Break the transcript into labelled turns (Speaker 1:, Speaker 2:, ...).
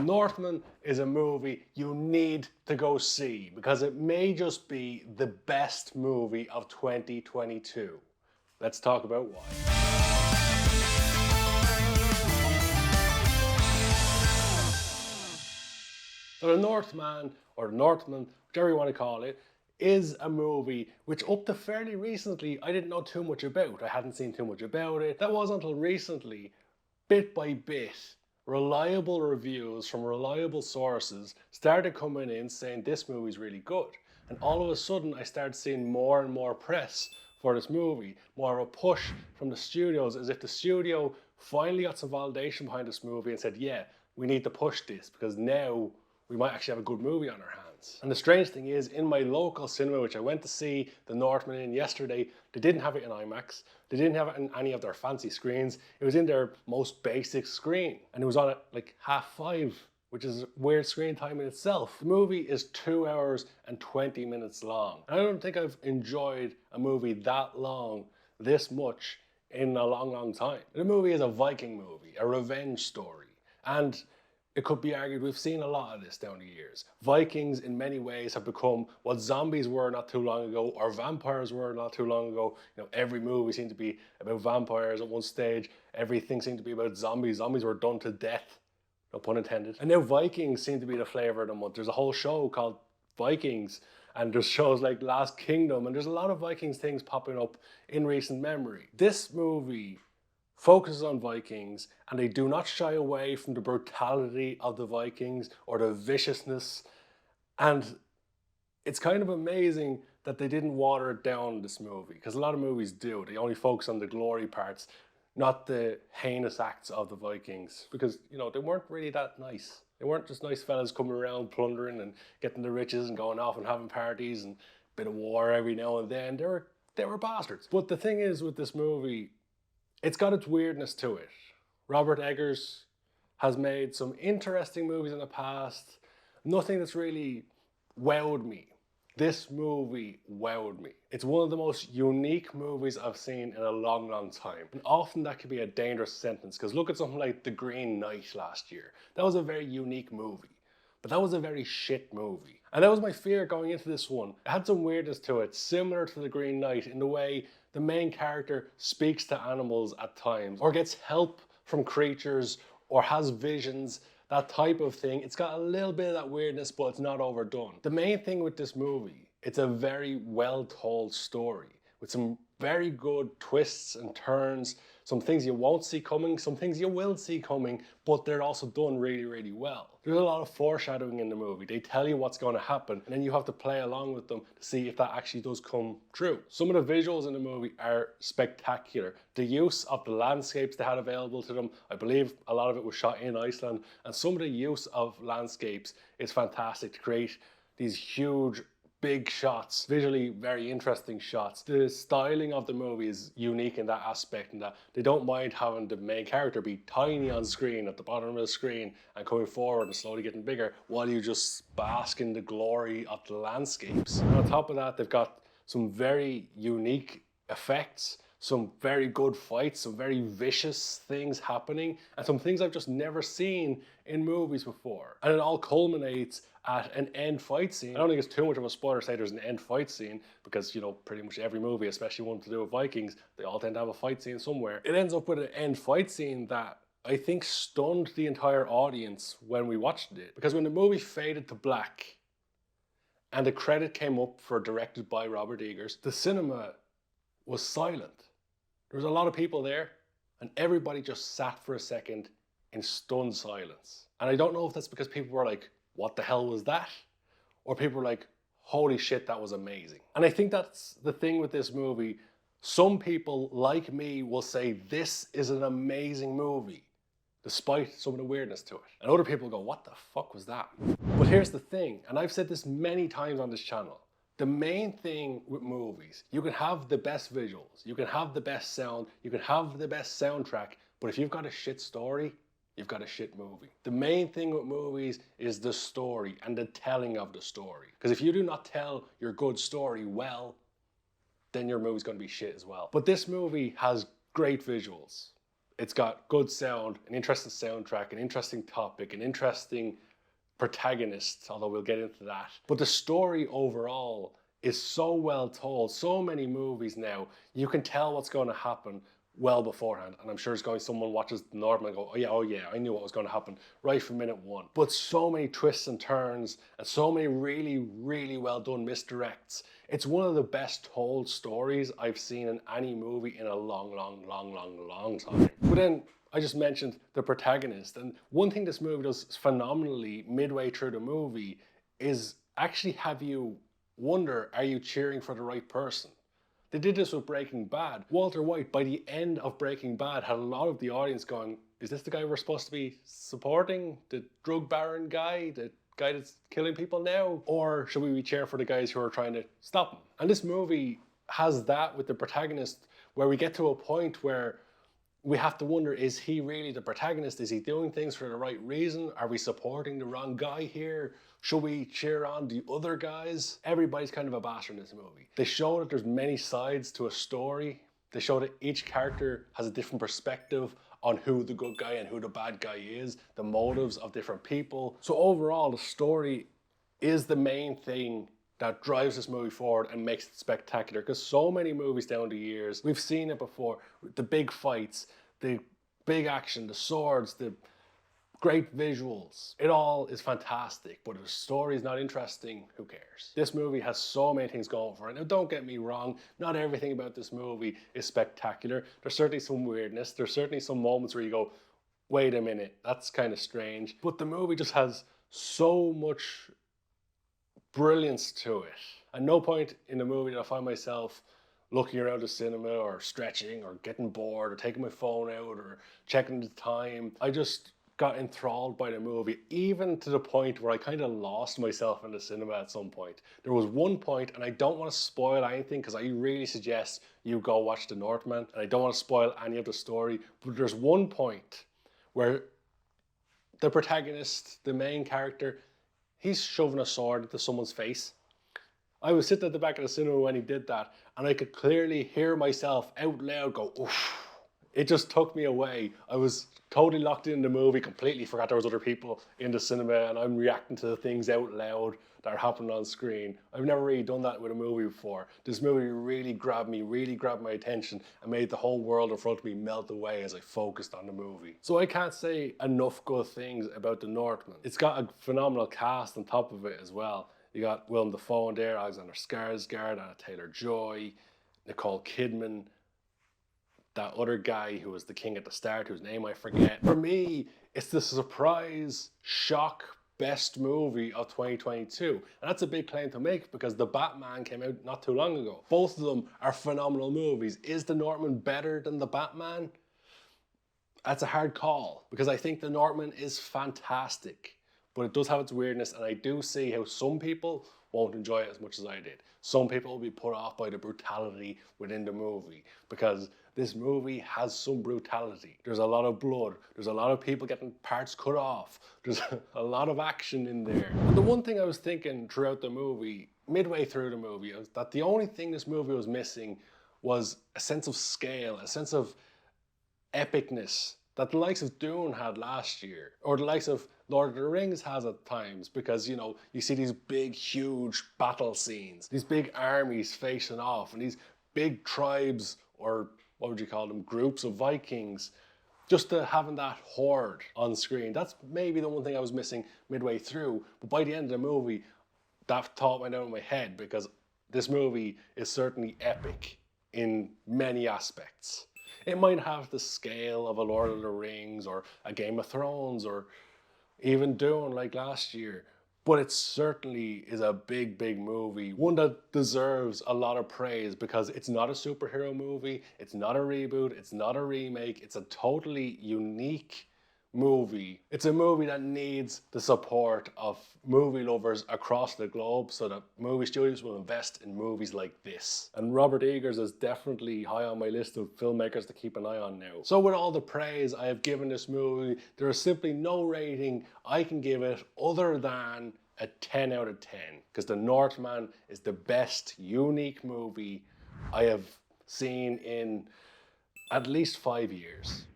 Speaker 1: Northman is a movie you need to go see because it may just be the best movie of 2022. Let's talk about why. So The Northman, or Northman, whichever you want to call it, is a movie which up to fairly recently I didn't know too much about. I hadn't seen too much about it. That wasn't until recently, bit by bit, reliable reviews from reliable sources started coming in saying this movie's really good. And all of a sudden I started seeing more and more press for this movie, more of a push from the studios, as if the studio finally got some validation behind this movie and said, yeah, we need to push this because now we might actually have a good movie on our hands. And the strange thing is, in my local cinema, which I went to see The Northman in yesterday, they didn't have it in IMAX. They didn't have it in any of their fancy screens. It was in their most basic screen. And it was on at like 5:30, which is weird screen time in itself. The movie is 2 hours and 20 minutes long. And I don't think I've enjoyed a movie that long, this much, in a long, long time. The movie is a Viking movie, a revenge story. And it could be argued we've seen a lot of this down the years. Vikings in many ways have become what zombies were not too long ago, or vampires were not too long ago. You know, every movie seemed to be about vampires at one stage. Everything seemed to be about zombies. Zombies were done to death, no pun intended. And now Vikings seem to be the flavor of the month. There's a whole show called Vikings, and there's shows like Last Kingdom, and there's a lot of Vikings things popping up in recent memory. This movie focuses on Vikings, and they do not shy away from the brutality of the Vikings or the viciousness. And it's kind of amazing that they didn't water it down in this movie, because a lot of movies do. They only focus on the glory parts, not the heinous acts of the Vikings, because, you know, they weren't really that nice. They weren't just nice fellas coming around plundering and getting the riches and going off and having parties and a bit of war every now and then. They were bastards. But the thing is with this movie, it's got its weirdness to it. Robert Eggers has made some interesting movies in the past. Nothing that's really wowed me. This movie wowed me. It's one of the most unique movies I've seen in a long, long time. And often that can be a dangerous sentence, because look at something like The Green Knight last year. That was a very unique movie, but that was a very shit movie. And that was my fear going into this one. It had some weirdness to it, similar to The Green Knight in the way the main character speaks to animals at times, or gets help from creatures, or has visions, that type of thing. It's got a little bit of that weirdness, but it's not overdone. The main thing with this movie, it's a very well told story with some very good twists and turns, some things you won't see coming, some things you will see coming, but they're also done really, really well. There's a lot of foreshadowing in the movie. They tell you what's going to happen, and then you have to play along with them to see if that actually does come true. Some of the visuals in the movie are spectacular. The use of the landscapes they had available to them, I believe a lot of it was shot in Iceland, and some of the use of landscapes is fantastic to create these huge, big shots, visually very interesting shots. The styling of the movie is unique in that aspect, in that they don't mind having the main character be tiny on screen at the bottom of the screen and coming forward and slowly getting bigger while you just bask in the glory of the landscapes. And on top of that, they've got some very unique effects, some very good fights, some very vicious things happening, and some things I've just never seen in movies before. And it all culminates at an end fight scene. I don't think it's too much of a spoiler to say there's an end fight scene, because, you know, pretty much every movie, especially one to do with Vikings, they all tend to have a fight scene somewhere. It ends up with an end fight scene that I think stunned the entire audience when we watched it. Because when the movie faded to black and the credit came up for directed by Robert Eggers, the cinema was silent. There was a lot of people there, and everybody just sat for a second in stunned silence. And I don't know if that's because people were like, what the hell was that? Or people were like, holy shit, that was amazing. And I think that's the thing with this movie. Some people, like me, will say this is an amazing movie, despite some of the weirdness to it. And other people go, what the fuck was that? But here's the thing, and I've said this many times on this channel. The main thing with movies, you can have the best visuals, you can have the best sound, you can have the best soundtrack, but if you've got a shit story, you've got a shit movie. The main thing with movies is the story and the telling of the story. Because if you do not tell your good story well, then your movie's going to be shit as well. But this movie has great visuals. It's got good sound, an interesting soundtrack, an interesting topic, an interesting protagonist, although we'll get into that. But the story overall is so well told. So many movies now, you can tell what's going to happen well beforehand. And I'm sure someone watches The Northman and go, oh yeah, I knew what was going to happen right from minute one. But so many twists and turns and so many really, really well done misdirects. It's one of the best told stories I've seen in any movie in a long time. But then I just mentioned the protagonist, and one thing this movie does phenomenally midway through the movie is actually have you wonder, are you cheering for the right person? They did this with Breaking Bad. Walter White, by the end of Breaking Bad, had a lot of the audience going, is this the guy we're supposed to be supporting? The drug baron guy? The guy that's killing people now? Or should we be cheering for the guys who are trying to stop him? And this movie has that with the protagonist, where we get to a point where we have to wonder, is he really the protagonist? Is he doing things for the right reason? Are we supporting the wrong guy here? Should we cheer on the other guys? Everybody's kind of a bastard in this movie. They show that there's many sides to a story. They show that each character has a different perspective on who the good guy and who the bad guy is, the motives of different people. So overall, the story is the main thing that drives this movie forward and makes it spectacular. Because so many movies down the years, we've seen it before, the big fights, the big action, the swords, the great visuals. It all is fantastic, but if the story is not interesting, who cares? This movie has so many things going for it. Now, don't get me wrong, not everything about this movie is spectacular. There's certainly some weirdness. There's certainly some moments where you go, wait a minute, that's kind of strange. But the movie just has so much brilliance to it. At no point in the movie did I find myself looking around the cinema or stretching or getting bored or taking my phone out or checking the time. I just got enthralled by the movie, even to the point where I kind of lost myself in the cinema at some point. There was one point, and I don't want to spoil anything because I really suggest you go watch The Northman, and I don't want to spoil any of the story, but there's one point where the protagonist, the main character, he's shoving a sword into someone's face. I was sitting at the back of the cinema when he did that, and I could clearly hear myself out loud go, oof. It just took me away. I was totally locked in the movie, completely forgot there was other people in the cinema, and I'm reacting to the things out loud that are happening on screen. I've never really done that with a movie before. This movie really grabbed me, really grabbed my attention, and made the whole world in front of me melt away as I focused on the movie. So I can't say enough good things about The Northman. It's got a phenomenal cast on top of it as well. You got Willem Dafoe in there, Alexander Skarsgård, Anna Taylor-Joy, Nicole Kidman, that other guy who was the king at the start, whose name I forget. For me, it's the surprise, shock, best movie of 2022. And that's a big claim to make because The Batman came out not too long ago. Both of them are phenomenal movies. Is The Northman better than The Batman? That's a hard call because I think The Northman is fantastic, but it does have its weirdness, and I do see how some people won't enjoy it as much as I did. Some people will be put off by the brutality within the movie because this movie has some brutality. There's a lot of blood. There's a lot of people getting parts cut off. There's a lot of action in there. And the one thing I was thinking throughout the movie, midway through the movie, is that the only thing this movie was missing was a sense of scale, a sense of epicness that the likes of Dune had last year, or the likes of Lord of the Rings has at times, because, you know, you see these big, huge battle scenes, these big armies facing off, and these big tribes, or what would you call them, groups of Vikings, just to having that horde on screen. That's maybe the one thing I was missing midway through, but by the end of the movie, that thought went out of my head, because this movie is certainly epic in many aspects. It might have the scale of a Lord of the Rings or a Game of Thrones or even Dune like last year, but it certainly is a big, big movie. One that deserves a lot of praise because it's not a superhero movie, it's not a reboot, it's not a remake, it's a totally unique movie. It's a movie that needs the support of movie lovers across the globe so that movie studios will invest in movies like this. And Robert Eggers is definitely high on my list of filmmakers to keep an eye on now. So with all the praise I have given this movie, there is simply no rating I can give it other than a 10 out of 10, because The Northman is the best unique movie I have seen in at least 5 years.